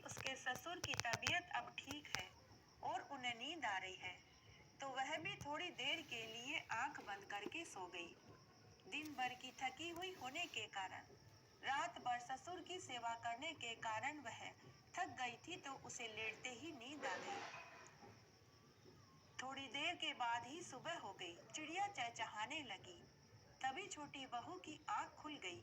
उसके ससुर की तबीयत अब ठीक है और उन्हें नींद आ रही है, तो वह भी थोड़ी देर के लिए आंख बंद करके सो गई। दिन भर की थकी हुई होने के कारण, रात भर ससुर की सेवा करने के कारण वह थक गई थी, तो उसे लेटते ही नींद आ गई। थोड़ी देर के बाद ही सुबह हो गई। चिड़िया चहचहाने लगी। तभी छोटी बहू की आंख खुल गई।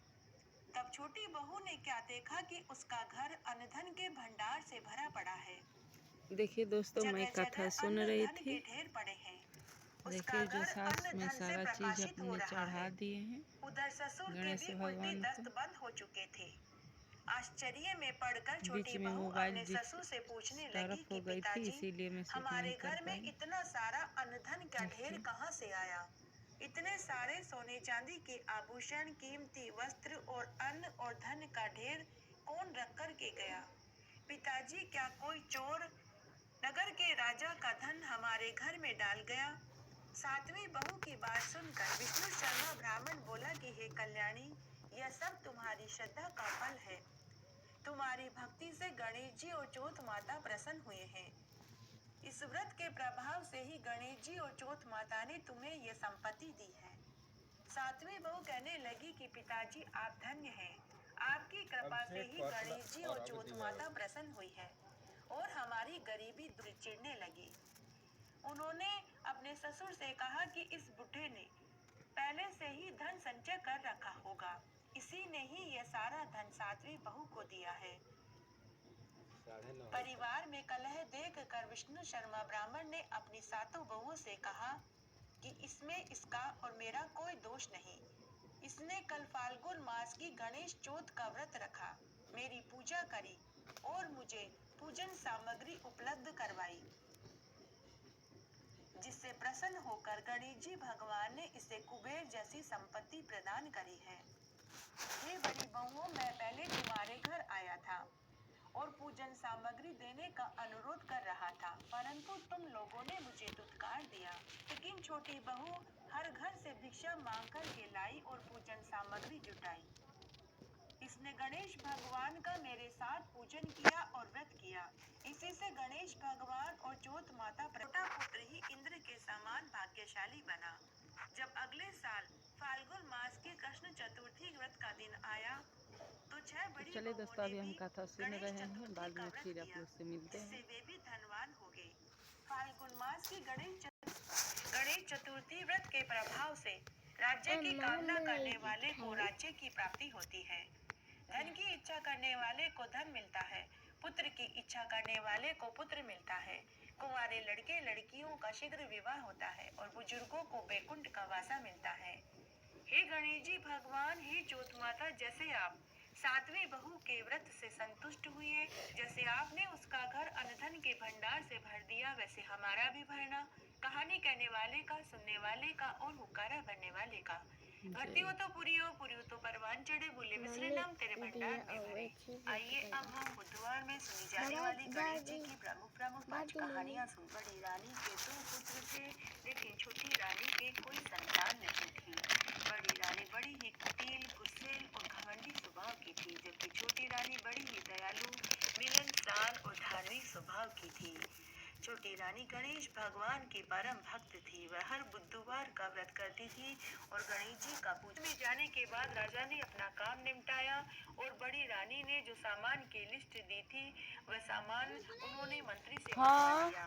तब छोटी बहू ने क्या देखा कि उसका घर अन्न-धन के भंडार से भरा पड़ा है। देखिए दोस्तों, मैं जगह कथा जगह सुन अन्न रही धन थी। के ढेर पड़े हैं। उसका देखिए जो घर सास अन्न में धन से सारा चीज प्रकाशित हो अपने रहा चढ़ा है। दिए हैं उधर ससुर के गणेश भी उल्टी भगवान को। दस्त बंद हो चुके थे। आश्चर्य में पड़कर बीच छोटी में बहू मोबाइल अपने ससुर से पूछने लगी डिस्टर्ब कि हो गई थी, पिताजी, इसीलिए मैं शूट नहीं हमारे कर घर में पाई। इतना सारा अन्न धन का ढेर देखिए कहाँ से आया? इतने सारे सोने चांदी के आभूषण, कीमती वस्त्र और अन्न और धन का ढेर कौन रख कर के गया? पिताजी, क्या कोई चोर नगर के राजा का धन हमारे घर में डाल गया? सातवीं बहू की बात सुनकर विष्णु शर्मा ब्राह्मण बोला कि हे कल्याणी, यह सब तुम्हारी श्रद्धा का फल है। तुम्हारी भक्ति से गणेश जी और चौथ माता प्रसन्न हुए हैं। इस व्रत के प्रभाव से ही गणेश जी और चौथ माता ने तुम्हें यह संपत्ति दी है। सातवीं बहू कहने लगी कि पिताजी, आप धन्य हैं। आपकी कृपा से ही गणेश जी और चौथ माता प्रसन्न हुई है और हमारी गरीबी दूर चिढ़ने लगी। उन्होंने अपने ससुर से कहा कि इस बुढ़े ने पहले से ही धन संचय कर रखा होगा, इसी ने ही यह सारा धन सातवीं बहू को दिया है। परिवार में कलह देखकर विष्णु शर्मा ब्राह्मण ने अपनी सातों बहुओं से कहा कि इसमें इसका और मेरा कोई दोष नहीं। इसने कल फाल्गुन मास की गणेश चौथ का व्रत रखा, मेरी पूजा करी और मुझे पूजन सामग्री उपलब्ध करवाई, जिससे प्रसन्न होकर गणेश जी भगवान ने इसे कुबेर जैसी संपत्ति प्रदान करी है। हे बड़ी बहुओं, मैं पहले तुम्हारे घर आया था और पूजन सामग्री देने का अनुरोध कर रहा था, परंतु तुम लोगों ने मुझे धुतकार दिया। लेकिन छोटी बहू हर घर से भिक्षा मांग कर के लाई और पूजन सामग्री जुटाई। इसने गणेश भगवान का मेरे साथ पूजन किया और व्रत किया। इसी से गणेश भगवान और चौथ माता छोटा पुत्र ही इंद्र के समान भाग्यशाली बना। जब अगले साल फाल्गुन मास की कृष्ण चतुर्थी व्रत का दिन आया, तो 6 बड़ी चलिए बहुओं दोस्तों, ने अभी हम भी कथा सुन गणेश रहे हैं, चतुर्थी बाद का में व्रत फिर आप किया, लोग से मिलते जिससे हैं। वे भी धनवान हो गए। फाल्गुन मास की गणेश चतुर्थी व्रत के प्रभाव से राज्य की कामना करने वाले को राज्य की प्राप्ति होती है। धन की इच्छा करने वाले को धन मिलता है, पुत्र की इच्छा करने वाले को पुत्र मिलता है। कुंवारे लड़के लड़कियों का शीघ्र विवाह होता है और बुजुर्गों को बैकुंठ का वासा मिलता है। हे गणेश जी भगवान, हे चौथ माता, जैसे आप सातवीं बहू के व्रत से संतुष्ट हुए, जैसे आपने उसका घर अन्न-धन के भंडार से भर दिया, वैसे हमारा भी भरना। कहानी कहने वाले का, सुनने वाले का और हुक्कारा भरने वाले का। घटी हो तो पूरी हो तो परवान चढ़े, बोले मिश्री नाम तेरे भंडार में भरे। आइए अब हम बुधवार में सुनी जाने वाली गणेश जी की प्रमुख 5 कहानियाँ सुन। बड़ी रानी के 2 पुत्र थे, लेकिन छोटी रानी के कोई संतान नहीं थी। बड़ी रानी बड़ी ही कुटिल, गुस्सैल और घमंडी स्वभाव की थी, जबकि छोटी रानी बड़ी ही दयालु, मिलनसार और धार्मिक स्वभाव की थी। छोटी रानी गणेश भगवान की परम भक्त थी। वह हर बुधवार का व्रत करती थी और गणेश जी का पूजन में जाने के बाद राजा ने अपना काम निपटाया और बड़ी रानी ने जो सामान की लिस्ट दी थी, वह सामान उन्होंने मंत्री से मंगवा लिया।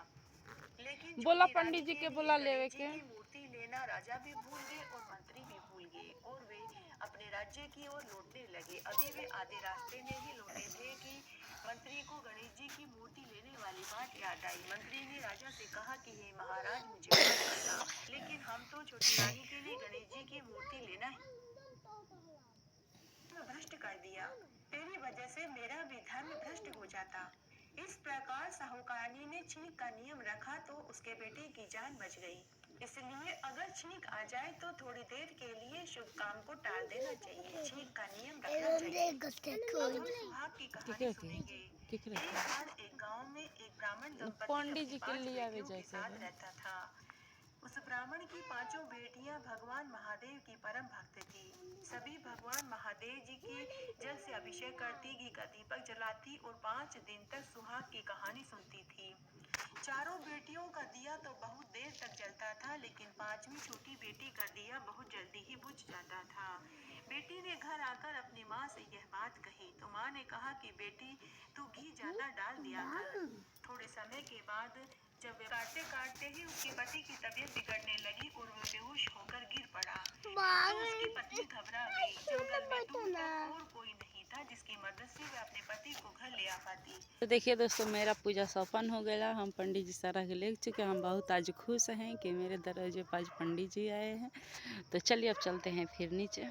लेकिन बोला छोटी रानी पंडित जी के लिए बोला लेवे गणेश जी के। की मूर्ति लेना राजा भी भूल गए और मंत्री भी भूल गए और वे अपने राज्य की ओर लौटने लगे। अभी वे आधे रास्ते में ही लौटे थे कि मंत्री को गणेश जी की मूर्ति लेने वाली बात याद आई। मंत्री ने राजा से कहा कि हे महाराज, मुझे माफ करना, लेकिन हम तो छोटी रानी के लिए गणेश जी की मूर्ति लेना है भ्रष्ट कर दिया। तेरी वजह से मेरा भी धर्म भ्रष्ट हो जाता। इस प्रकार साहूकारनी ने छींक का नियम रखा तो उसके बेटे की जान बच गई। इसलिए अगर छींक आ जाए तो थोड़ी देर के लिए शुभ काम को टाल देना चाहिए। छींक का नियम रखना चाहिए। अब हम सुहाग की कहानी सुनेंगे। एक बार एक गांव में एक ब्राह्मण दंपति पंडित अपनी जी के 5 लिए आवे बेटियों के जाके साथ है। रहता था। उस ब्राह्मण की पांचों बेटियां भगवान महादेव की परम भक्त थी। सभी भगवान महादेव जी की जल से अभिषेक करती, घी का दीपक जलाती और 5 दिन तक सुहाग की कहानी सुनती थी। चारों बेटियों का दिया तो बहुत देर तक जलता था, लेकिन पांचवी छोटी बेटी का दिया बहुत जल्दी ही बुझ जाता था। बेटी ने घर आकर अपनी माँ से यह बात कही तो माँ ने कहा कि बेटी तू घी ज्यादा डाल दिया कर। थोड़े समय के बाद जब काटते काटते ही उसके पति की तबीयत बिगड़ने लगी और वो बेहोश होकर गिर पड़ा, तो उसकी पत्नी घबरा गई। जंगल में दूर तक और कोई नहीं था जिसकी मदद से वह अपने पति को घर ले आ पाती। तो देखिए दोस्तों, मेरा पूजा संपन्न हो गया। हम पंडित जी सारा के ले चुके। हम बहुत आज खुश हैं कि मेरे दरवाजे पर आज पंडित जी आए हैं। तो चलिए अब चलते हैं फिर नीचे।